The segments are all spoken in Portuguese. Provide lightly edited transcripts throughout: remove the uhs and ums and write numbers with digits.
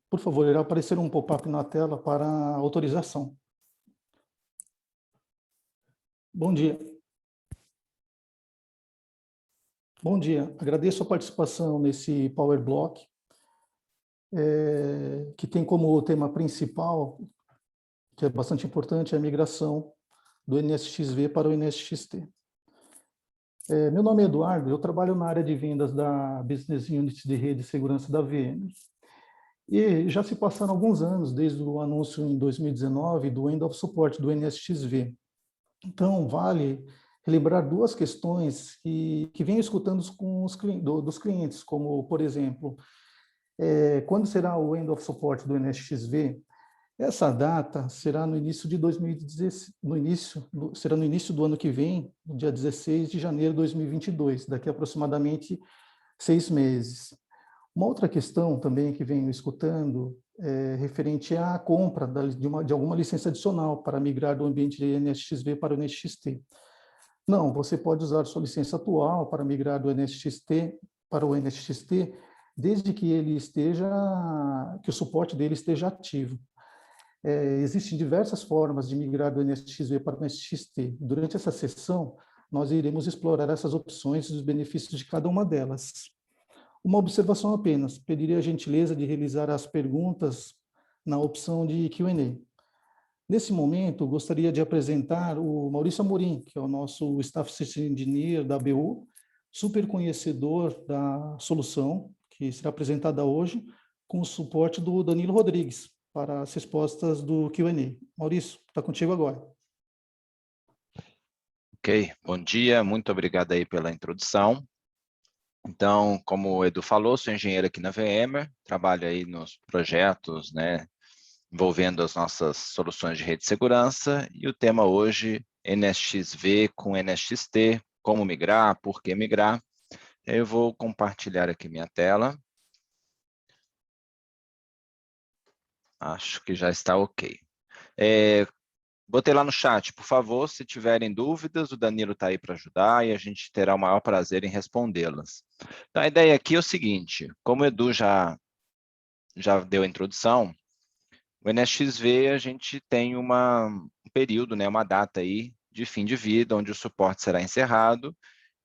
Por favor, irá aparecer um pop-up na tela para autorização. Bom dia. Bom dia. Agradeço a participação nesse Power Block, que tem como tema principal, que é bastante importante, a migração do NSXV para o NSXT. Meu nome é Eduardo, eu trabalho na área de vendas da Business Unit de Rede e Segurança da VMware. E já se passaram alguns anos desde o anúncio em 2019 do End of Support do NSXV. Então, vale relembrar duas questões que venho escutando dos clientes, como, por exemplo, quando será o End of Support do NSXV? Essa data será no início de 2016, será no início do ano que vem, no dia 16 de janeiro de 2022, daqui a aproximadamente 6 meses. Uma outra questão também que venho escutando é referente à compra de alguma licença adicional para migrar do ambiente de NSXV para o NSXT. Não, você pode usar sua licença atual para migrar do NSXT para o NSXT, desde que que o suporte dele esteja ativo. Existem diversas formas de migrar do NSXV para o NSXT. Durante essa sessão, nós iremos explorar essas opções e os benefícios de cada uma delas. Uma observação apenas, pediria a gentileza de realizar as perguntas na opção de Q&A. Nesse momento, gostaria de apresentar o Maurício Amorim, que é o nosso Staff System Engineer da ABU, super conhecedor da solução, que será apresentada hoje, com o suporte do Danilo Rodrigues, para as respostas do Q&A. Maurício, está contigo agora. Ok, bom dia, muito obrigado aí pela introdução. Então, como o Edu falou, sou engenheiro aqui na VMware, trabalho aí nos projetos, né, envolvendo as nossas soluções de rede de segurança, e o tema hoje, NSXV com NSXT, como migrar, por que migrar. Eu vou compartilhar aqui minha tela. Acho que já está ok. Botei lá no chat, por favor, se tiverem dúvidas, o Danilo está aí para ajudar e a gente terá o maior prazer em respondê-las. Então, a ideia aqui é o seguinte, como o Edu já deu a introdução, o NSXV a gente tem um período, né, uma data aí de fim de vida, onde o suporte será encerrado,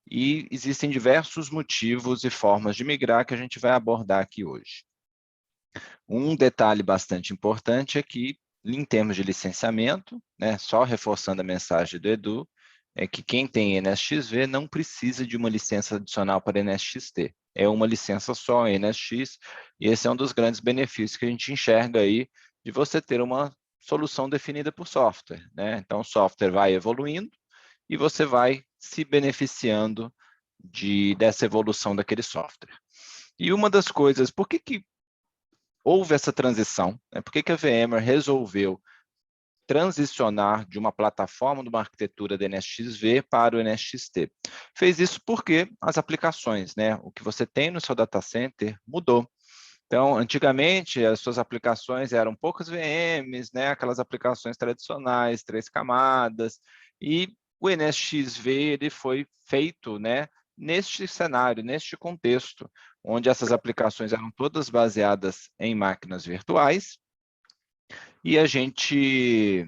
e existem diversos motivos e formas de migrar que a gente vai abordar aqui hoje. Um detalhe bastante importante é que, em termos de licenciamento, né, só reforçando a mensagem do Edu, é que quem tem NSXV não precisa de uma licença adicional para NSXT. É uma licença só, NSX, e esse é um dos grandes benefícios que a gente enxerga aí de você ter uma solução definida por software, né? Então, o software vai evoluindo e você vai se beneficiando dessa evolução daquele software. E uma das coisas, por que houve essa transição, né? Por que a VMware resolveu transicionar de uma plataforma, de uma arquitetura de NSXV para o NSXT? Fez isso porque as aplicações, né, o que você tem no seu data center mudou. Então, antigamente, as suas aplicações eram poucas VMs, né, aquelas aplicações tradicionais, 3 camadas, e o NSXV ele foi feito, né, neste cenário, neste contexto, onde essas aplicações eram todas baseadas em máquinas virtuais, e a gente,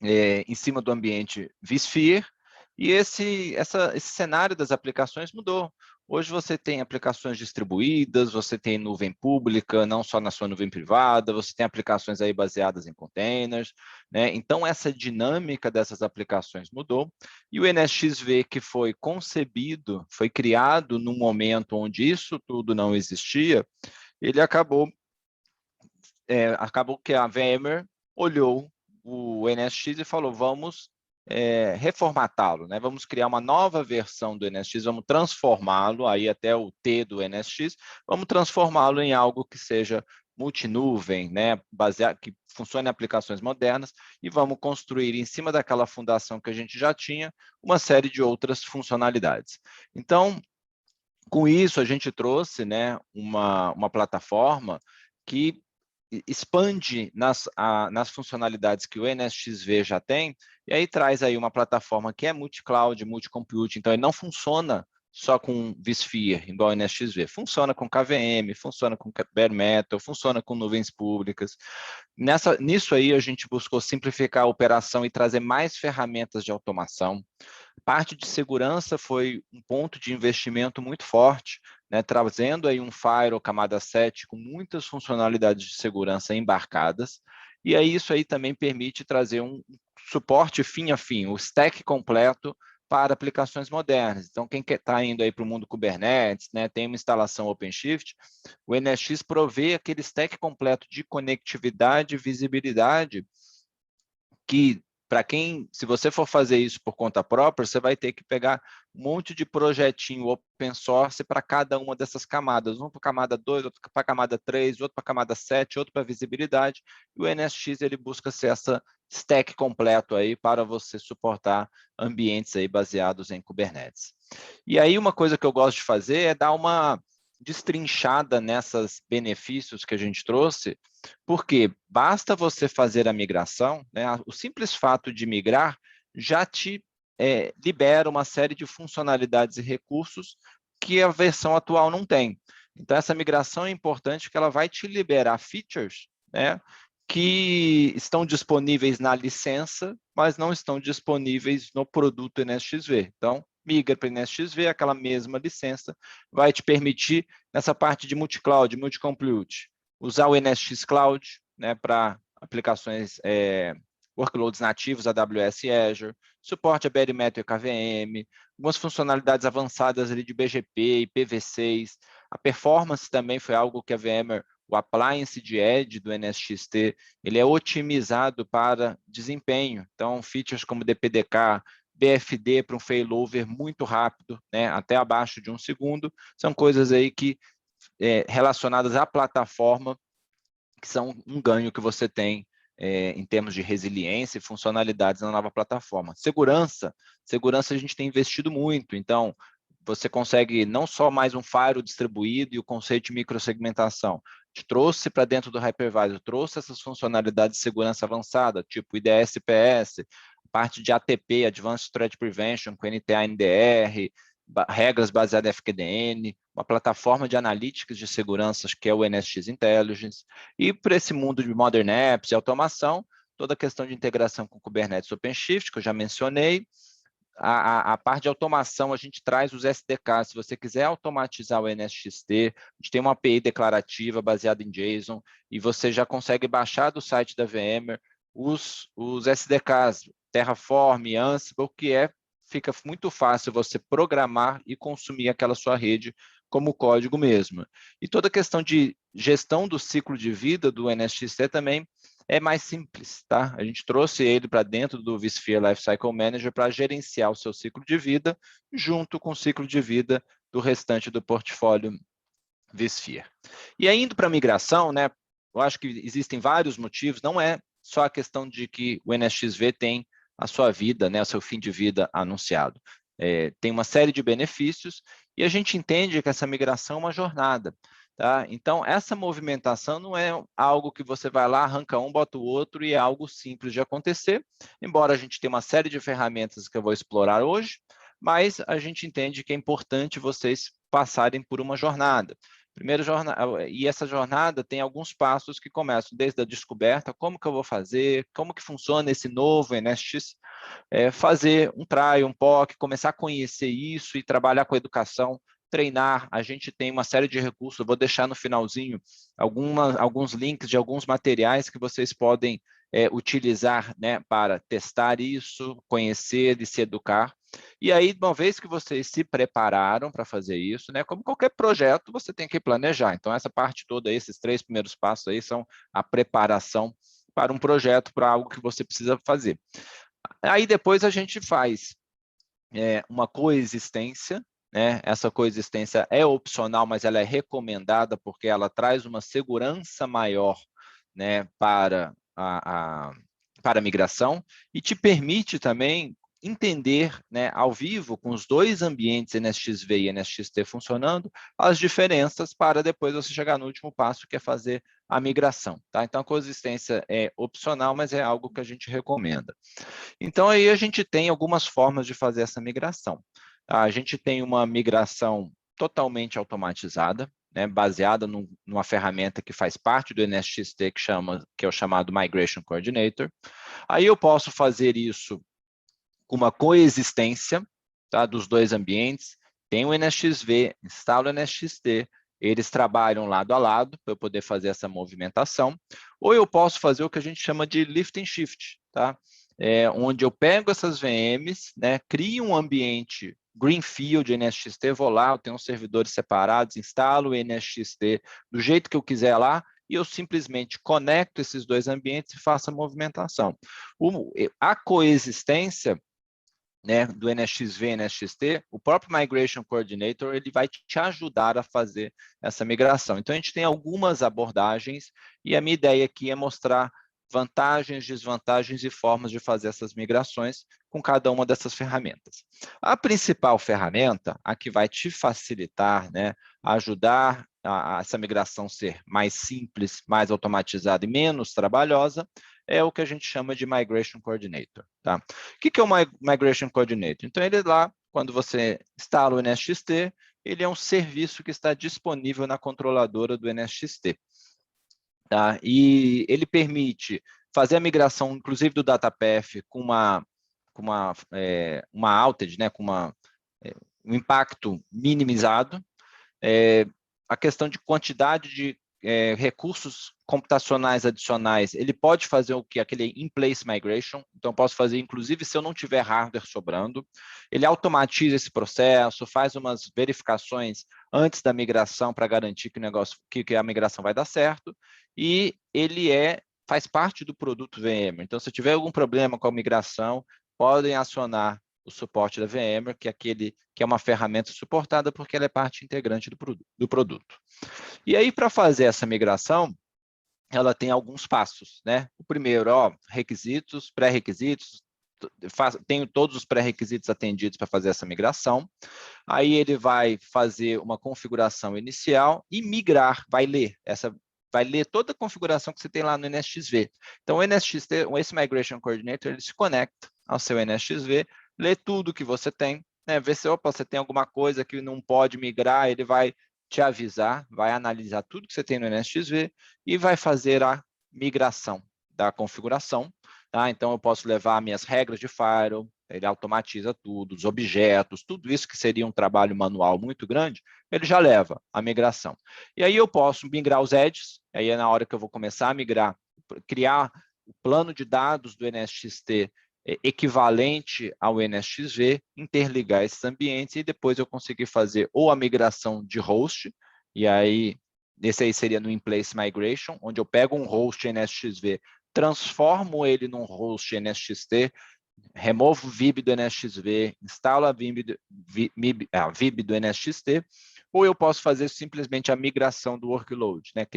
em cima do ambiente vSphere, e esse cenário das aplicações mudou. Hoje você tem aplicações distribuídas, você tem nuvem pública, não só na sua nuvem privada, você tem aplicações aí baseadas em containers, né? Então, essa dinâmica dessas aplicações mudou, e o NSXV que foi concebido, foi criado num momento onde isso tudo não existia, ele acabou que a VMware olhou o NSX e falou, vamos reformatá-lo, né? Vamos criar uma nova versão do NSX, vamos transformá-lo, aí até o T do NSX, vamos transformá-lo em algo que seja multinuvem, né? Que funcione em aplicações modernas, e vamos construir em cima daquela fundação que a gente já tinha, uma série de outras funcionalidades. Então, com isso, a gente trouxe, né, uma plataforma que expande nas funcionalidades que o NSXV já tem, e aí traz aí uma plataforma que é multi-cloud, multi-compute, então ele não funciona só com vSphere, igual NSXV. Funciona com KVM, funciona com Bare Metal, funciona com nuvens públicas. Nisso aí, a gente buscou simplificar a operação e trazer mais ferramentas de automação. Parte de segurança foi um ponto de investimento muito forte, né, trazendo aí um firewall camada 7 com muitas funcionalidades de segurança embarcadas. E aí isso aí também permite trazer um suporte fim a fim, o stack completo para aplicações modernas. Então, quem está indo aí para o mundo Kubernetes, né, tem uma instalação OpenShift, o NSX provê aquele stack completo de conectividade e visibilidade que, para quem, se você for fazer isso por conta própria, você vai ter que pegar um monte de projetinho open source para cada uma dessas camadas. Um para a camada 2, outro para a camada 3, outro para a camada 7, outro para visibilidade. E o NSX ele busca ser essa stack completo aí para você suportar ambientes aí baseados em Kubernetes. E aí uma coisa que eu gosto de fazer é dar uma destrinchada nessas benefícios que a gente trouxe, porque basta você fazer a migração, né? O simples fato de migrar já te libera uma série de funcionalidades e recursos que a versão atual não tem. Então, essa migração é importante porque ela vai te liberar features, né, que estão disponíveis na licença, mas não estão disponíveis no produto NSXV. Então, migra para NSXV, aquela mesma licença, vai te permitir, nessa parte de multi-cloud, multi-compute, usar o NSX Cloud, né, para aplicações, workloads nativos AWS e Azure, suporte a Bare Metal e KVM, algumas funcionalidades avançadas ali de BGP e PV6. A performance também foi algo que a VMware, o appliance de edge do NSXT, ele é otimizado para desempenho. Então, features como DPDK, BFD para um failover muito rápido, né, até abaixo de 1 segundo, são coisas aí que relacionadas à plataforma, que são um ganho que você tem em termos de resiliência e funcionalidades na nova plataforma. Segurança a gente tem investido muito, então você consegue não só mais um firewall distribuído e o conceito de microsegmentação, te trouxe para dentro do hypervisor, trouxe essas funcionalidades de segurança avançada, tipo IDS-PS, parte de ATP, Advanced Threat Prevention, com NTA-NDR, regras baseadas em FQDN, uma plataforma de analíticas de segurança, que é o NSX Intelligence, e para esse mundo de Modern Apps e automação, toda a questão de integração com Kubernetes OpenShift, que eu já mencionei. A parte de automação, a gente traz os SDKs. Se você quiser automatizar o NSXT, a gente tem uma API declarativa baseada em JSON, e você já consegue baixar do site da VMware os SDKs, Terraform, Ansible, que fica muito fácil você programar e consumir aquela sua rede como código mesmo. E toda a questão de gestão do ciclo de vida do NSXT também é mais simples, tá? A gente trouxe ele para dentro do vSphere Lifecycle Manager para gerenciar o seu ciclo de vida junto com o ciclo de vida do restante do portfólio vSphere. E aí, indo para a migração, né? Eu acho que existem vários motivos, não é só a questão de que o NSXV tem a sua vida, né, o seu fim de vida anunciado. Tem uma série de benefícios e a gente entende que essa migração é uma jornada. Tá? Então, essa movimentação não é algo que você vai lá, arranca um, bota o outro e é algo simples de acontecer, embora a gente tenha uma série de ferramentas que eu vou explorar hoje, mas a gente entende que é importante vocês passarem por uma jornada. Primeiro jornada, e essa jornada tem alguns passos que começam desde a descoberta, como que eu vou fazer, como que funciona esse novo NSX, fazer um trial, um POC, começar a conhecer isso e trabalhar com a educação, treinar. A gente tem uma série de recursos, eu vou deixar no finalzinho alguns links de alguns materiais que vocês podem utilizar, né, para testar isso, conhecer e se educar. E aí, uma vez que vocês se prepararam para fazer isso, né, como qualquer projeto, você tem que planejar. Então, essa parte toda, esses 3 primeiros passos aí são a preparação para um projeto, para algo que você precisa fazer. Aí depois a gente faz uma coexistência, né? Essa coexistência é opcional, mas ela é recomendada porque ela traz uma segurança maior, né, para a migração e te permite também entender, né, ao vivo, com os dois ambientes NSXV e NSXT funcionando, as diferenças para depois você chegar no último passo, que é fazer a migração. Tá? Então, a coexistência é opcional, mas é algo que a gente recomenda. Então, aí a gente tem algumas formas de fazer essa migração. A gente tem uma migração totalmente automatizada, né, baseada numa ferramenta que faz parte do NSXT, que é o chamado Migration Coordinator. Aí eu posso fazer isso com uma coexistência, tá, dos dois ambientes. Tem o NSXV, instalo o NSXT, eles trabalham lado a lado para eu poder fazer essa movimentação, ou eu posso fazer o que a gente chama de lift and shift, tá? Onde eu pego essas VMs, né, crio um ambiente Greenfield NSXT, vou lá, eu tenho uns servidores separados, instalo o NSXT do jeito que eu quiser lá, e eu simplesmente conecto esses dois ambientes e faço a movimentação. A coexistência, né, do NSXV e NSXT, o próprio Migration Coordinator ele vai te ajudar a fazer essa migração. Então, a gente tem algumas abordagens e a minha ideia aqui é mostrar vantagens, desvantagens e formas de fazer essas migrações com cada uma dessas ferramentas. A principal ferramenta, a que vai te facilitar, né, ajudar a essa migração ser mais simples, mais automatizada e menos trabalhosa, é o que a gente chama de Migration Coordinator. Tá? O que é o Migration Coordinator? Então, ele lá, quando você instala o NSXT, ele é um serviço que está disponível na controladora do NSXT. Tá? E ele permite fazer a migração, inclusive do DataPath, com uma outage, né? Com um impacto minimizado. A questão de quantidade de recursos computacionais adicionais, ele pode fazer o que? Aquele in-place migration, então eu posso fazer, inclusive, se eu não tiver hardware sobrando. Ele automatiza esse processo, faz umas verificações antes da migração para garantir que a migração vai dar certo, e ele faz parte do produto VMware. Então, se tiver algum problema com a migração, podem acionar o suporte da VMware, que é uma ferramenta suportada porque ela é parte integrante do produto. E aí, para fazer essa migração, ela tem alguns passos, né? O primeiro, requisitos, pré-requisitos, tenho todos os pré-requisitos atendidos para fazer essa migração. Aí ele vai fazer uma configuração inicial e migrar, vai ler toda a configuração que você tem lá no NSXV. Então, o NSXV, esse Migration Coordinator, ele se conecta ao seu NSXV, lê tudo que você tem, né? Vê se você tem alguma coisa que não pode migrar, ele vai te avisar, vai analisar tudo que você tem no NSXV e vai fazer a migração da configuração. Tá? Então, eu posso levar minhas regras de firewall, ele automatiza tudo, os objetos, tudo isso que seria um trabalho manual muito grande, ele já leva a migração. E aí eu posso migrar os edges, aí é na hora que eu vou começar a migrar, criar o plano de dados do NSXT equivalente ao NSXV, interligar esses ambientes e depois eu conseguir fazer ou a migração de host, e aí, esse aí seria no in-place migration, onde eu pego um host NSXV, transformo ele num host NSXT, removo o VIB do NSXV, instalo a VIB do NSXT, ou eu posso fazer simplesmente a migração do workload, né?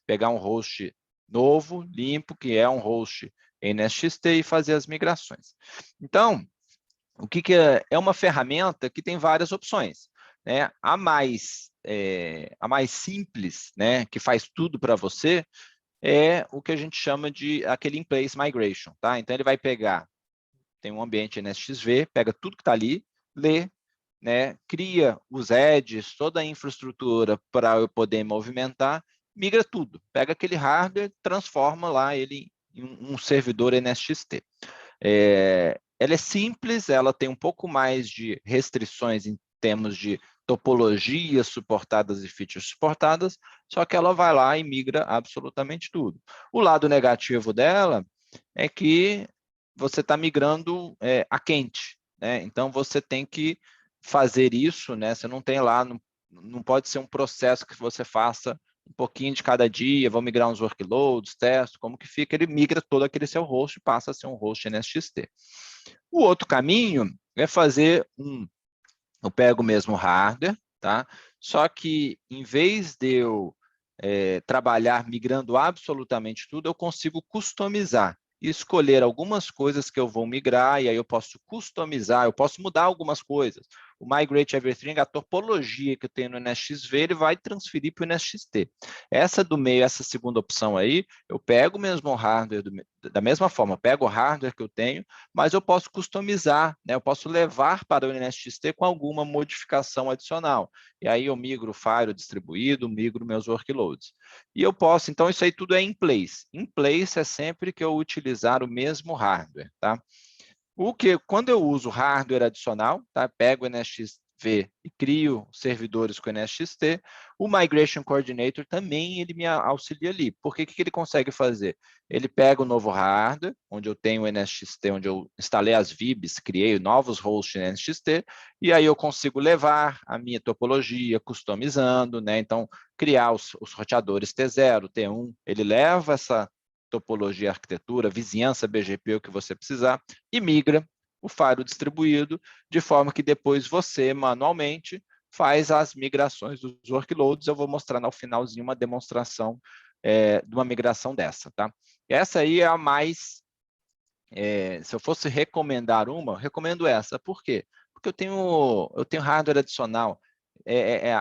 Pegar um host novo, limpo, que é um host NSXT e fazer as migrações. Então, o que é uma ferramenta que tem várias opções, né? A mais simples, né, que faz tudo para você, é o que a gente chama de aquele in-place migration, tá? Então, ele vai pegar, tem um ambiente NSXV, pega tudo que está ali, lê, né, cria os edges, toda a infraestrutura para eu poder movimentar, migra tudo, pega aquele hardware, transforma lá ele em um servidor NSXT. Ela é simples, ela tem um pouco mais de restrições em termos de topologias suportadas e features suportadas, só que ela vai lá e migra absolutamente tudo. O lado negativo dela é que você está migrando a quente, né? Então, você tem que fazer isso, né? Você não tem lá, não pode ser um processo que você faça um pouquinho de cada dia, vou migrar uns workloads, testo, como que fica, ele migra todo aquele seu host e passa a ser um host NSXT. O outro caminho é fazer eu pego mesmo o hardware, tá? Só que em vez de eu trabalhar migrando absolutamente tudo, eu consigo customizar e escolher algumas coisas que eu vou migrar, e aí eu posso customizar, eu posso mudar algumas coisas. o Migrate Everything, a topologia que eu tenho no NSXV, ele vai transferir para o NSXT. Essa do meio, essa segunda opção aí, eu pego o mesmo hardware, da mesma forma, pego o hardware que eu tenho, mas eu posso customizar, né? Eu posso levar para o NSXT com alguma modificação adicional. E aí eu migro o Firewall distribuído, migro meus workloads. E eu posso, então isso aí tudo é in place. In place é sempre que eu utilizar o mesmo hardware, tá? Quando eu uso hardware adicional, tá? Pego o NSXV e crio servidores com o NSXT, o Migration Coordinator também ele me auxilia ali. Porque o que ele consegue fazer? Ele pega o novo hardware, onde eu tenho o NSXT, onde eu instalei as VIBs, criei novos hosts no NSXT, e aí eu consigo levar a minha topologia, customizando, né? Então, criar os roteadores T0, T1, ele leva essa topologia, arquitetura, vizinhança, BGP, o que você precisar, e migra o firewall distribuído, de forma que depois você, manualmente, faz as migrações dos workloads. Eu vou mostrar no finalzinho uma demonstração de uma migração dessa, tá? Essa aí é a mais... se eu fosse recomendar uma, eu recomendo essa. Por quê? Porque eu tenho hardware adicional.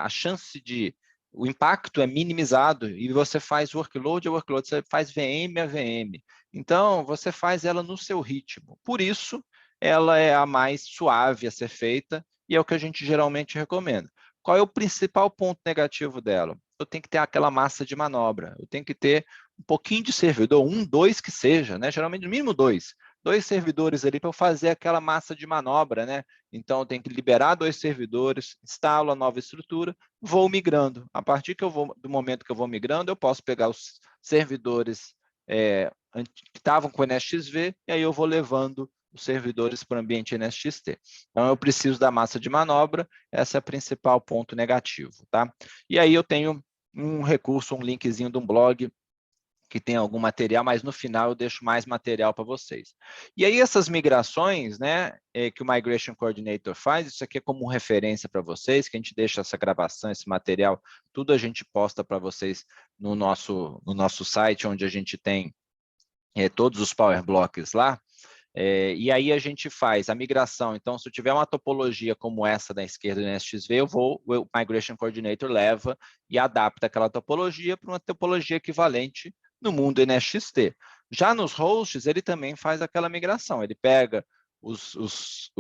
A chance de... O impacto é minimizado e você faz workload a workload, você faz VM a VM. Então, você faz ela no seu ritmo. Por isso, ela é a mais suave a ser feita e é o que a gente geralmente recomenda. Qual é o principal ponto negativo dela? Eu tenho que ter aquela massa de manobra. Eu tenho que ter um pouquinho de servidor, 1, 2 que seja, né? Geralmente no mínimo 2 servidores ali para eu fazer aquela massa de manobra, né? Então, eu tenho que liberar 2 servidores, instalo a nova estrutura, vou migrando. A partir do momento que eu vou migrando, eu posso pegar os servidores que estavam com o NSXV e aí eu vou levando os servidores para o ambiente NSXT. Então, eu preciso da massa de manobra, esse é o principal ponto negativo, tá? E aí eu tenho um recurso, um linkzinho de um blog que tem algum material, mas no final eu deixo mais material para vocês. E aí essas migrações, né, que o Migration Coordinator faz, isso aqui é como referência para vocês, que a gente deixa essa gravação, esse material, tudo a gente posta para vocês no nosso site, onde a gente tem todos os Power Blocks lá. E aí a gente faz a migração. Então, se eu tiver uma topologia como essa da esquerda do NSXV, o Migration Coordinator leva e adapta aquela topologia para uma topologia equivalente no mundo NSXT. Já nos hosts, ele também faz aquela migração. Ele pega os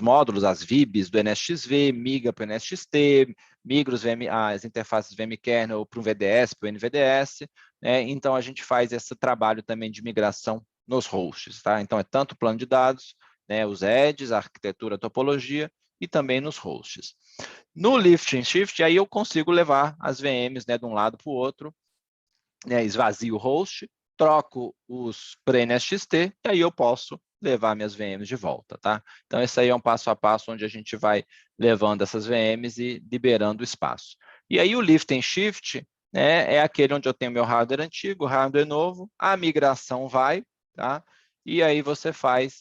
módulos, as VIBs do NSXV, migra para o NSXT, migra as interfaces vmkernel para o VDS, para o NVDS. Né? Então, a gente faz esse trabalho também de migração nos hosts, tá? Então, é tanto o plano de dados, né, os edges, a arquitetura, a topologia, e também nos hosts. No lift and shift, aí eu consigo levar as VMs, né, de um lado para o outro, né, esvazio o host, troco os pre-NSXT, e aí eu posso levar minhas VMs de volta, tá? Então, esse aí é um passo a passo onde a gente vai levando essas VMs e liberando o espaço. E aí o lift and shift, né, é aquele onde eu tenho meu hardware antigo, hardware novo, a migração vai, tá? E aí você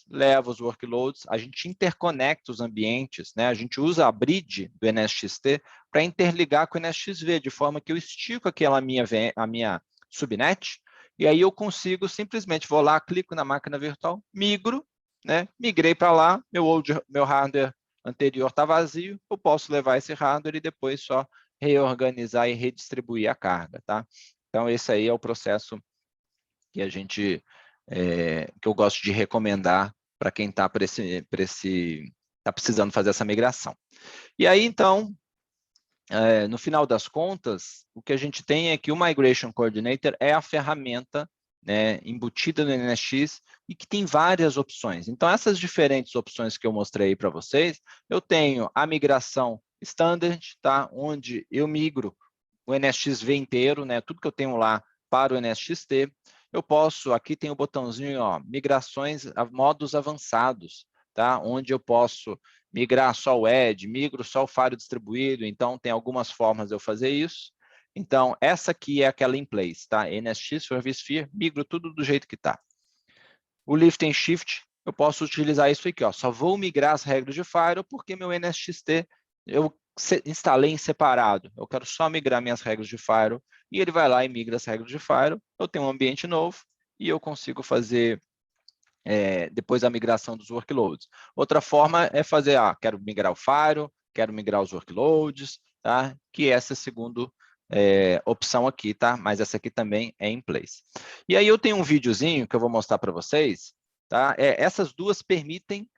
leva os workloads, a gente interconecta os ambientes, né? A gente usa a bridge do NSXT para interligar com o NSXV, de forma que eu estico a minha subnet, e aí eu consigo simplesmente, vou lá, clico na máquina virtual, migro, né? Migrei para lá, meu hardware anterior está vazio, eu posso levar esse hardware e depois só reorganizar e redistribuir a carga, tá? Então, esse aí é o processo que que eu gosto de recomendar para quem está precisando fazer essa migração. E aí, então, no final das contas, o que a gente tem é que o Migration Coordinator é a ferramenta, né, embutida no NSX e que tem várias opções. Então, essas diferentes opções que eu mostrei para vocês, eu tenho a migração standard, tá, onde eu migro o NSXV inteiro, né, tudo que eu tenho lá para o NSXT. Eu posso, aqui tem o botãozinho, ó, migrações a modos avançados, tá, onde eu posso migrar só o edge, migro só o firewall distribuído, então tem algumas formas de eu fazer isso. Então, essa aqui é aquela in place, tá? NSX, ServiceSphere, migro tudo do jeito que está. O lift and shift, eu posso utilizar isso aqui, ó. Só vou migrar as regras de firewall porque meu NSXT eu instalei em separado. Eu quero só migrar minhas regras de firewall e ele vai lá e migra as regras de firewall. Eu tenho um ambiente novo e eu consigo fazer depois da migração dos workloads. Outra forma é fazer, quero migrar o Fire, quero migrar os workloads, tá? Que essa é a segunda opção aqui, tá? Mas essa aqui também é in place. E aí eu tenho um videozinho que eu vou mostrar para vocês, tá? Essas duas permitem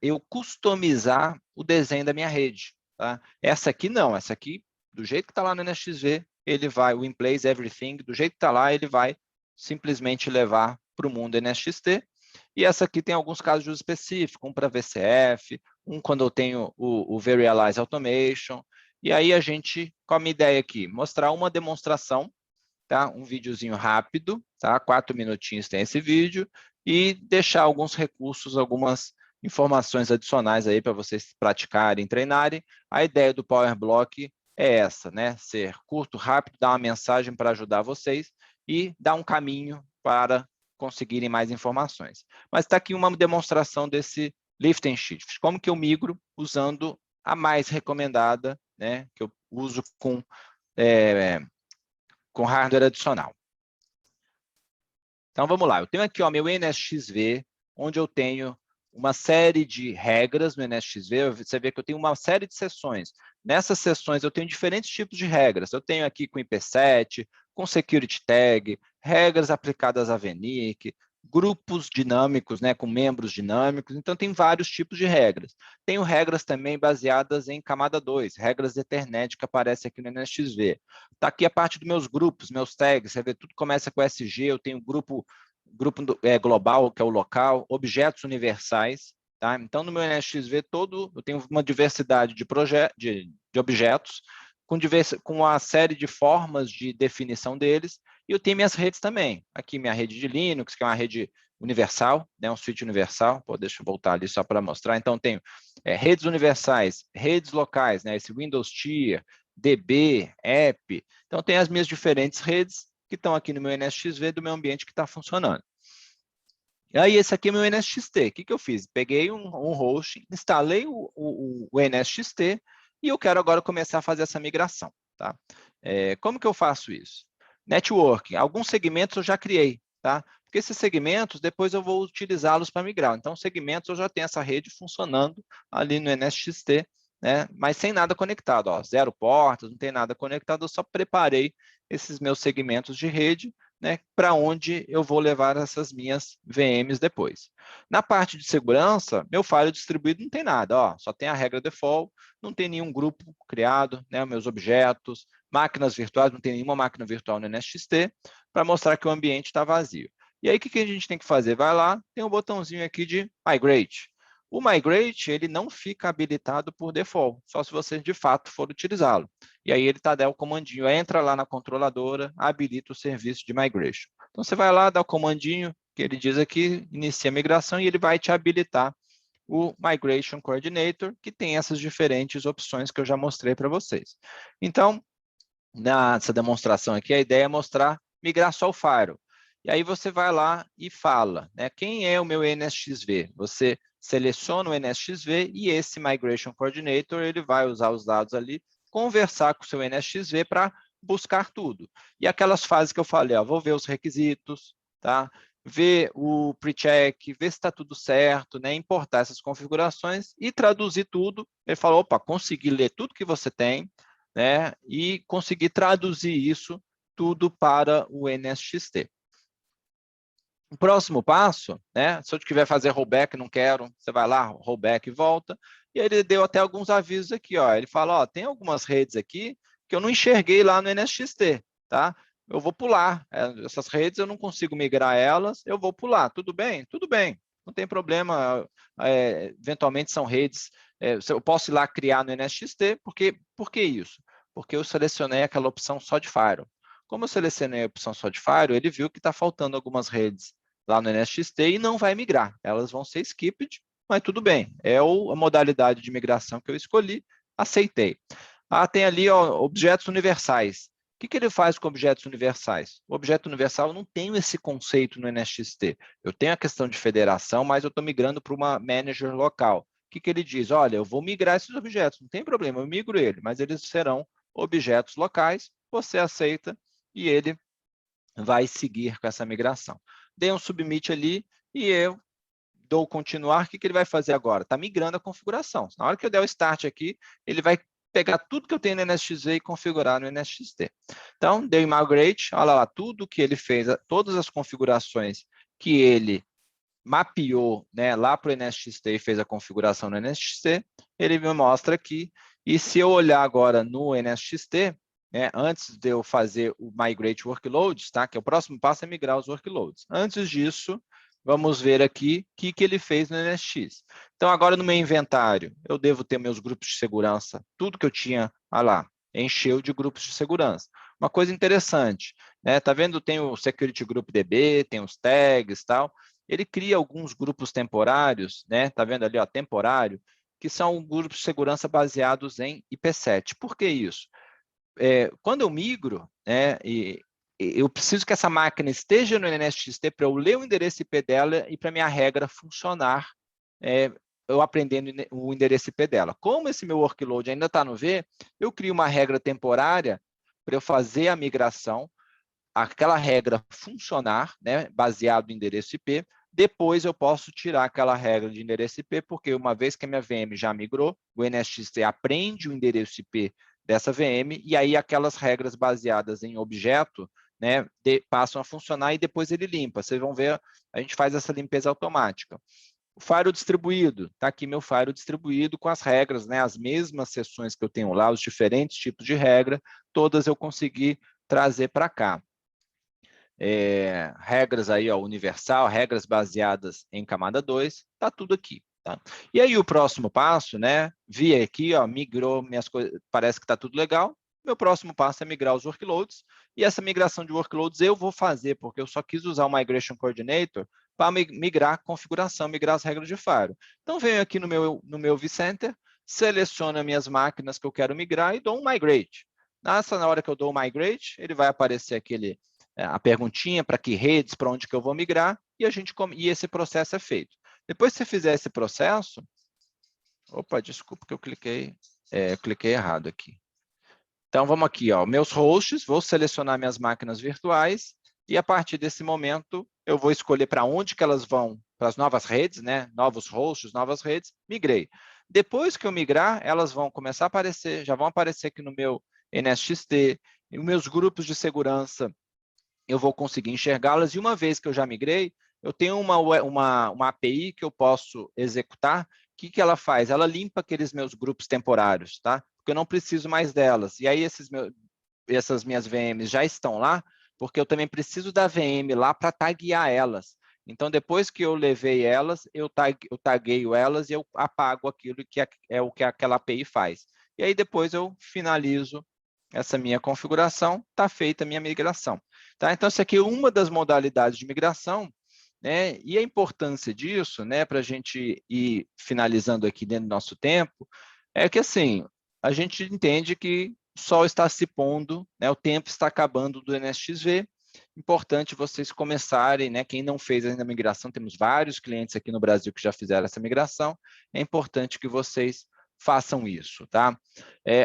eu customizar o desenho da minha rede, tá? Essa aqui não, essa aqui, do jeito que está lá no NSXV, ele vai, o in place everything, do jeito que está lá, ele vai simplesmente levar para o mundo NSXT. E essa aqui tem alguns casos de uso específico, um para VCF, um quando eu tenho o Verialize Automation. E aí a gente, qual a minha ideia aqui? Mostrar uma demonstração, tá? Um videozinho rápido, tá? 4 minutinhos tem esse vídeo, e deixar alguns recursos, algumas informações adicionais aí para vocês praticarem, treinarem. A ideia do Power Block é essa, né? Ser curto, rápido, dar uma mensagem para ajudar vocês e dar um caminho para conseguirem mais informações. Mas está aqui uma demonstração desse Lift and Shift. Como que eu migro usando a mais recomendada, né? Que eu uso com hardware adicional. Então, vamos lá. Eu tenho aqui meu NSXV, onde eu tenho uma série de regras no NSXV. Você vê que eu tenho uma série de sessões. Nessas sessões, eu tenho diferentes tipos de regras. Eu tenho aqui com IP7, com Security Tag, regras aplicadas a VNIC, grupos dinâmicos, né, com membros dinâmicos. Então, tem vários tipos de regras. Tenho regras também baseadas em camada 2, regras de Ethernet que aparecem aqui no NSXV. Está aqui a parte dos meus grupos, meus tags. Você vê, tudo começa com SG, eu tenho grupo global, que é o local, objetos universais. Tá? Então, no meu NSXV todo, eu tenho uma diversidade de objetos, com uma série de formas de definição deles, e eu tenho minhas redes também. Aqui minha rede de Linux, que é uma rede universal, né, um switch universal. Deixa eu voltar ali só para mostrar. Então, tenho redes universais, redes locais, né, esse Windows Tier, DB, App. Então, tem as minhas diferentes redes que estão aqui no meu NSXV do meu ambiente que está funcionando. E aí, esse aqui é o meu NSXT. O que eu fiz? Peguei um host, instalei o NSXT e eu quero agora começar a fazer essa migração. Tá? Como que eu faço isso? Networking. Alguns segmentos eu já criei, tá? Porque esses segmentos, depois eu vou utilizá-los para migrar. Então, segmentos eu já tenho essa rede funcionando ali no NSXT, né? Mas sem nada conectado. 0 portas, não tem nada conectado, eu só preparei esses meus segmentos de rede, né, para onde eu vou levar essas minhas VMs depois. Na parte de segurança, meu file distribuído não tem nada, só tem a regra default, não tem nenhum grupo criado, né, meus objetos, máquinas virtuais, não tem nenhuma máquina virtual no NSXT, para mostrar que o ambiente está vazio. E aí, o que a gente tem que fazer? Vai lá, tem um botãozinho aqui de Migrate. O Migrate, ele não fica habilitado por default, só se você, de fato, for utilizá-lo. E aí ele dá o comandinho, entra lá na controladora, habilita o serviço de Migration. Então, você vai lá, dá o comandinho, que ele diz aqui, inicia a migração, e ele vai te habilitar o Migration Coordinator, que tem essas diferentes opções que eu já mostrei para vocês. Então, nessa demonstração aqui, a ideia é mostrar migrar só o Firewall. E aí você vai lá e fala, né, quem é o meu NSXV? Você seleciona o NSXV e esse Migration Coordinator, ele vai usar os dados ali, conversar com o seu NSXV para buscar tudo. E aquelas fases que eu falei, vou ver os requisitos, tá? Ver o pre-check, ver se está tudo certo, né? Importar essas configurações e traduzir tudo. Ele falou, opa, consegui ler tudo que você tem, né? E conseguir traduzir isso tudo para o NSXT. O próximo passo, né? Se eu tiver fazer rollback, não quero, você vai lá, rollback e volta. E ele deu até alguns avisos aqui, Ele fala, tem algumas redes aqui que eu não enxerguei lá no NSXT, tá? Eu vou pular. Essas redes eu não consigo migrar elas, eu vou pular. Tudo bem? Tudo bem. Não tem problema. Eventualmente são redes. Eu posso ir lá criar no NSXT, por que isso? Porque eu selecionei aquela opção só de Firewall. Como eu selecionei a opção só de Firewall, ele viu que está faltando algumas redes lá no NSXT e não vai migrar. Elas vão ser skipped, mas tudo bem. É a modalidade de migração que eu escolhi, aceitei. Tem ali objetos universais. O que ele faz com objetos universais? O objeto universal, eu não tenho esse conceito no NSXT. Eu tenho a questão de federação, mas eu estou migrando para uma manager local. O que ele diz? Olha, eu vou migrar esses objetos, não tem problema, eu migro ele, mas eles serão objetos locais, você aceita e ele vai seguir com essa migração. Dei um submit ali e eu dou continuar, o que ele vai fazer agora? Está migrando a configuração. Na hora que eu der o start aqui, ele vai pegar tudo que eu tenho no NSXV e configurar no NSXT. Então, dei migrate, olha lá, tudo que ele fez, todas as configurações que ele mapeou, né, lá para o NSXT e fez a configuração no NSXT, ele me mostra aqui. E se eu olhar agora no NSXT, né, antes de eu fazer o Migrate Workloads, tá, que é o próximo passo é migrar os workloads. Antes disso, vamos ver aqui o que ele fez no NSX. Então, agora no meu inventário, eu devo ter meus grupos de segurança, tudo que eu tinha, olha lá, encheu de grupos de segurança. Uma coisa interessante, né, tá vendo, tem o Security Group DB, tem os tags e tal, ele cria alguns grupos temporários, né, tá vendo ali, ó, temporário, que são grupos de segurança baseados em IP7. Por que isso? Quando eu migro, né, eu preciso que essa máquina esteja no NSXT para eu ler o endereço IP dela e para minha regra funcionar, eu aprendendo o endereço IP dela. Como esse meu workload ainda está no V, eu crio uma regra temporária para eu fazer a migração, aquela regra funcionar, né, baseado no endereço IP. Depois eu posso tirar aquela regra de endereço IP, porque uma vez que a minha VM já migrou, o NSXT aprende o endereço IP dessa VM, e aí aquelas regras baseadas em objeto, né, passam a funcionar e depois ele limpa. Vocês vão ver, a gente faz essa limpeza automática. O firewall distribuído, está aqui meu firewall distribuído com as regras, né, as mesmas seções que eu tenho lá, os diferentes tipos de regra, todas eu consegui trazer para cá. Regras aí, ó, universal, regras baseadas em camada 2, está tudo aqui. Tá? E aí o próximo passo, né? Vi aqui, ó, migrou minhas coisas, parece que está tudo legal. Meu próximo passo é migrar os workloads, e essa migração de workloads eu vou fazer, porque eu só quis usar o Migration Coordinator para migrar a configuração, migrar as regras de firewall. Então, venho aqui no meu vCenter, seleciono as minhas máquinas que eu quero migrar e dou um Migrate. Na hora que eu dou o Migrate, ele vai aparecer a perguntinha para que redes, para onde que eu vou migrar, e esse processo é feito. Depois que você fizer esse processo, opa, desculpa que eu cliquei errado aqui. Então, vamos aqui, ó, meus hosts, vou selecionar minhas máquinas virtuais, e a partir desse momento, eu vou escolher para onde que elas vão, para as novas redes, né? Novos hosts, novas redes, migrei. Depois que eu migrar, elas vão começar a aparecer, já vão aparecer aqui no meu NSXT, e os meus grupos de segurança, eu vou conseguir enxergá-las, e uma vez que eu já migrei, eu tenho uma API que eu posso executar. O que ela faz? Ela limpa aqueles meus grupos temporários, tá? Porque eu não preciso mais delas. E aí essas minhas VMs já estão lá, porque eu também preciso da VM lá para taguear elas. Então, depois que eu levei elas, eu tagueio elas e eu apago aquilo que é o que aquela API faz. E aí depois eu finalizo essa minha configuração, está feita a minha migração. Tá? Então, essa aqui é uma das modalidades de migração, né? E a importância disso, né, para a gente ir finalizando aqui dentro do nosso tempo, é que, assim, a gente entende que o sol está se pondo, né, o tempo está acabando do NSXV, importante vocês começarem, né, quem não fez ainda a migração, temos vários clientes aqui no Brasil que já fizeram essa migração, é importante que vocês façam isso, tá?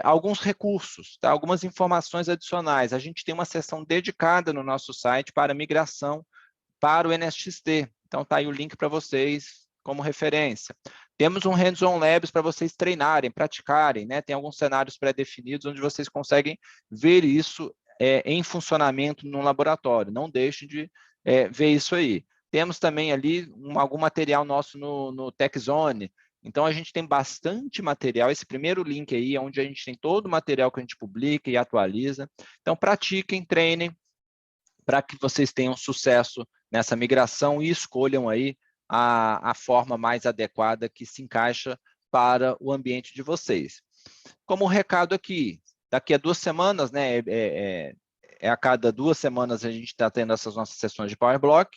Alguns recursos, tá? Algumas informações adicionais. A gente tem uma seção dedicada no nosso site para migração para o NSXT. Então, tá aí o link para vocês como referência. Temos um Hands-on Labs para vocês treinarem, praticarem, né? Tem alguns cenários pré-definidos onde vocês conseguem ver isso em funcionamento no laboratório. Não deixem de ver isso aí. Temos também ali algum material nosso no TechZone. Então, a gente tem bastante material. Esse primeiro link aí é onde a gente tem todo o material que a gente publica e atualiza. Então, pratiquem, treinem, para que vocês tenham sucesso nessa migração e escolham aí a forma mais adequada que se encaixa para o ambiente de vocês. Como recado aqui, daqui a 2 semanas, né, a cada 2 semanas a gente está tendo essas nossas sessões de Power Block.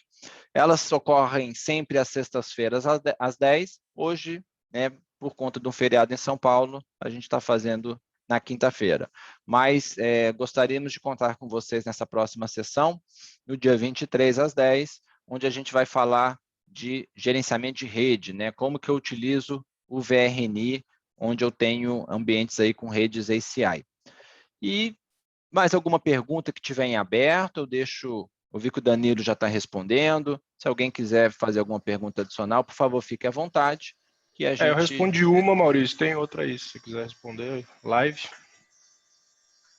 Elas ocorrem sempre às sextas-feiras às 10. Hoje, né, por conta de um feriado em São Paulo, a gente está fazendo na quinta-feira. Mas gostaríamos de contar com vocês nessa próxima sessão, no dia 23 às 10, onde a gente vai falar de gerenciamento de rede, né? Como que eu utilizo o VRNI, onde eu tenho ambientes aí com redes ACI. E mais alguma pergunta que tiver em aberto, eu vi que o Danilo já está respondendo. Se alguém quiser fazer alguma pergunta adicional, por favor, fique à vontade. Que a gente... Eu respondi uma, Maurício. Tem outra aí, se você quiser responder. Live.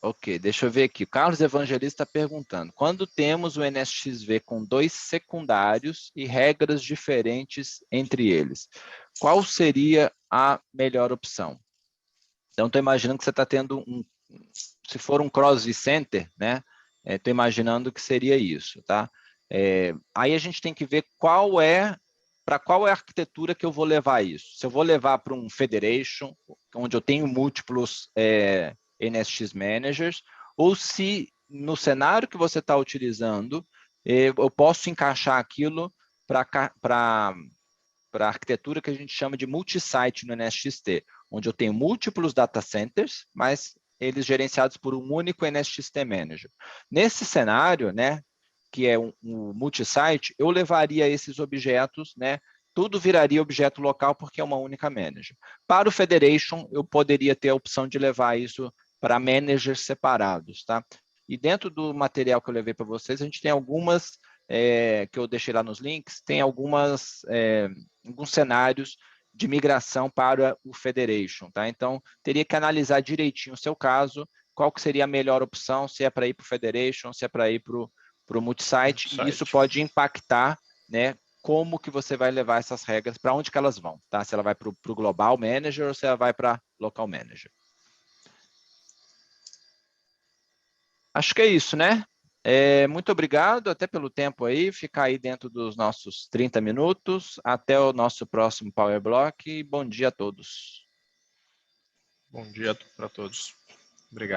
Ok, deixa eu ver aqui. O Carlos Evangelista está perguntando. Quando temos o NSXV com 2 secundários e regras diferentes entre eles, qual seria a melhor opção? Então, estou imaginando que você está tendo se for um cross-center, né? Estou imaginando que seria isso, tá? Aí a gente tem que ver para qual é a arquitetura que eu vou levar isso. Se eu vou levar para um Federation, onde eu tenho múltiplos NSX Managers, ou se no cenário que você está utilizando, eu posso encaixar aquilo para a arquitetura que a gente chama de multi-site no NSXT, onde eu tenho múltiplos data centers, mas eles gerenciados por um único NSXT Manager. Nesse cenário, né, que é um multi-site, eu levaria esses objetos, né, tudo viraria objeto local porque é uma única manager. Para o Federation, eu poderia ter a opção de levar isso para managers separados, tá? E dentro do material que eu levei para vocês, a gente tem algumas, que eu deixei lá nos links, tem alguns cenários de migração para o Federation, tá? Então, teria que analisar direitinho o seu caso, qual que seria a melhor opção, se é para ir para o Federation, se é para ir para o multisite, e isso pode impactar, né, como que você vai levar essas regras, para onde que elas vão, tá? Se ela vai para o Global Manager ou se ela vai para Local Manager. Acho que é isso, né? Muito obrigado, até pelo tempo aí, ficar aí dentro dos nossos 30 minutos. Até o nosso próximo Power Block. Bom dia a todos. Bom dia para todos. Obrigado.